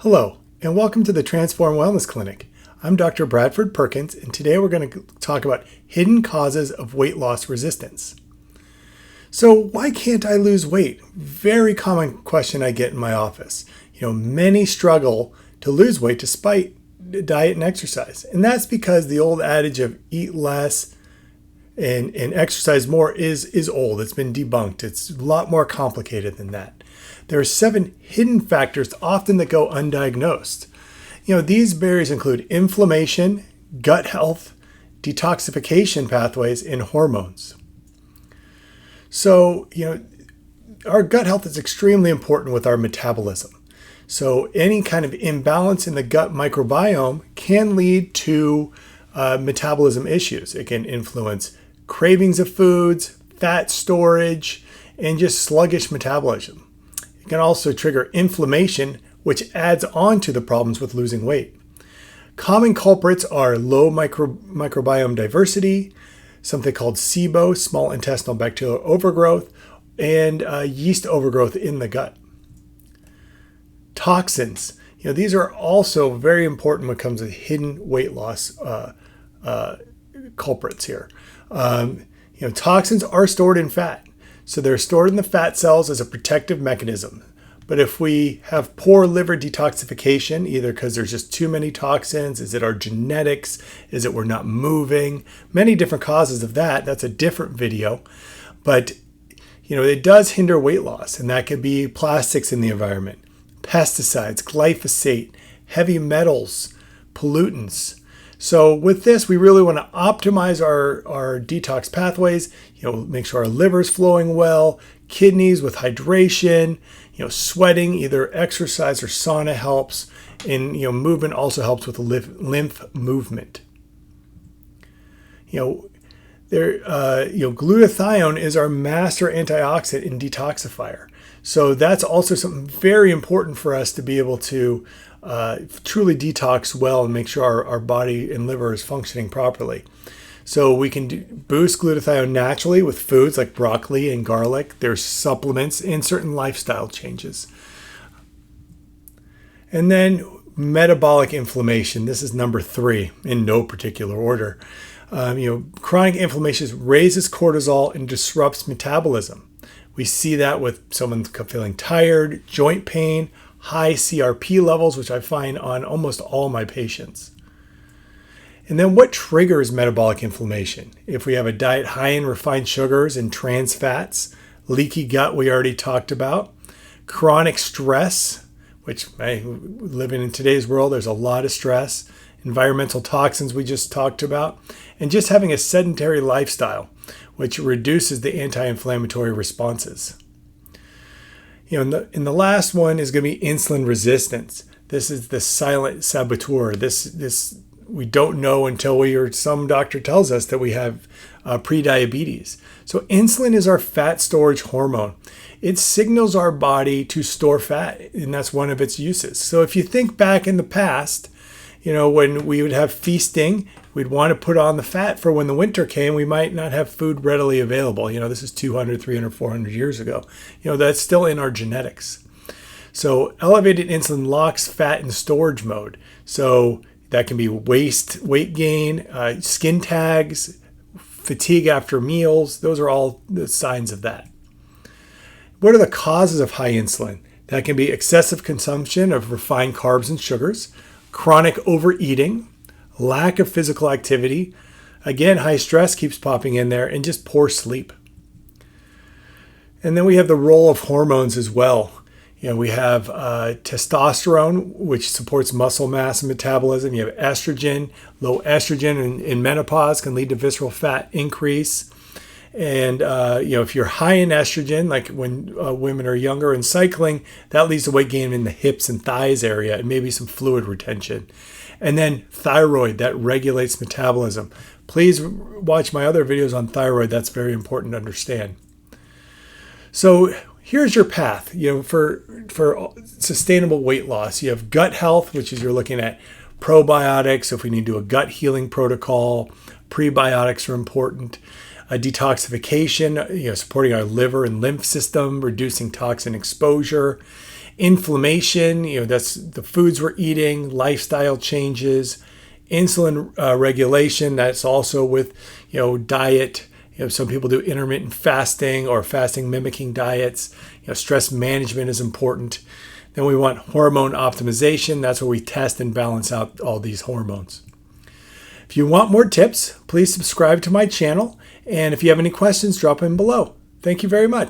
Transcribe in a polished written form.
Hello, and welcome to the Transform Wellness Clinic. I'm Dr. Bradford Perkins, and today we're going to talk about hidden causes of weight loss resistance. So why can't I lose weight? Very common question I get in my office. Many struggle to lose weight despite diet and exercise. And that's because the old adage of eat less and exercise more is old. It's been debunked. It's a lot more complicated than that. There are 7 hidden factors often that go undiagnosed. These barriers include inflammation, gut health, detoxification pathways, and hormones. So, our gut health is extremely important with our metabolism. So any kind of imbalance in the gut microbiome can lead to metabolism issues. It can influence cravings of foods, fat storage, and just sluggish metabolism. It can also trigger inflammation, which adds on to the problems with losing weight. Common culprits are low microbiome diversity, something called SIBO, small intestinal bacterial overgrowth, and yeast overgrowth in the gut. Toxins. These are also very important when it comes to hidden weight loss culprits here. Toxins are stored in fat. So they're stored in the fat cells as a protective mechanism. But if we have poor liver detoxification, either because there's just too many toxins, is it our genetics, is it we're not moving, many different causes of that. That's a different video. But, it does hinder weight loss, and that could be plastics in the environment, pesticides, glyphosate, heavy metals, pollutants. So with this, we really want to optimize our detox pathways, make sure our liver's flowing well, kidneys with hydration, sweating, either exercise or sauna helps, and movement also helps with lymph movement. Glutathione is our master antioxidant and detoxifier. So that's also something very important for us to be able to truly detox well and make sure our body and liver is functioning properly. So we can boost glutathione naturally with foods like broccoli and garlic. There's supplements and certain lifestyle changes. And then metabolic inflammation. This is number 3 in no particular order. Chronic inflammation raises cortisol and disrupts metabolism. We see that with someone feeling tired, joint pain, high CRP levels, which I find on almost all my patients. And then what triggers metabolic inflammation? If we have a diet high in refined sugars and trans fats, leaky gut we already talked about, chronic stress, which living in today's world, there's a lot of stress, environmental toxins we just talked about, and just having a sedentary lifestyle, which reduces the anti-inflammatory responses. And the last one is going to be insulin resistance. This is the silent saboteur. This we don't know until some doctor tells us that we have prediabetes. So insulin is our fat storage hormone. It signals our body to store fat, and that's one of its uses. So if you think back in the past, when we would have feasting, we'd want to put on the fat for when the winter came. We might not have food readily available. This is 200, 300, 400 years ago. That's still in our genetics. So elevated insulin locks fat in storage mode. So that can be weight gain, skin tags, fatigue after meals. Those are all the signs of that. What are the causes of high insulin? That can be excessive consumption of refined carbs and sugars, chronic overeating, lack of physical activity, again, high stress keeps popping in there, and just poor sleep. And then we have the role of hormones as well. We have testosterone, which supports muscle mass and metabolism. You have estrogen. Low estrogen in menopause can lead to visceral fat increase. And, if you're high in estrogen, like when women are younger and cycling, that leads to weight gain in the hips and thighs area and maybe some fluid retention. And then thyroid, that regulates metabolism. Please watch my other videos on thyroid. That's very important to understand. So here's your path, for sustainable weight loss. You have gut health, which is you're looking at probiotics. So if we need to do a gut healing protocol, prebiotics are important. Detoxification, supporting our liver and lymph system, reducing toxin exposure. Inflammation, that's the foods we're eating, lifestyle changes. Insulin regulation, that's also with, diet. Some people do intermittent fasting or fasting mimicking diets. Stress management is important. Then we want hormone optimization. That's where we test and balance out all these hormones. If you want more tips, please subscribe to my channel. And if you have any questions, drop them below. Thank you very much.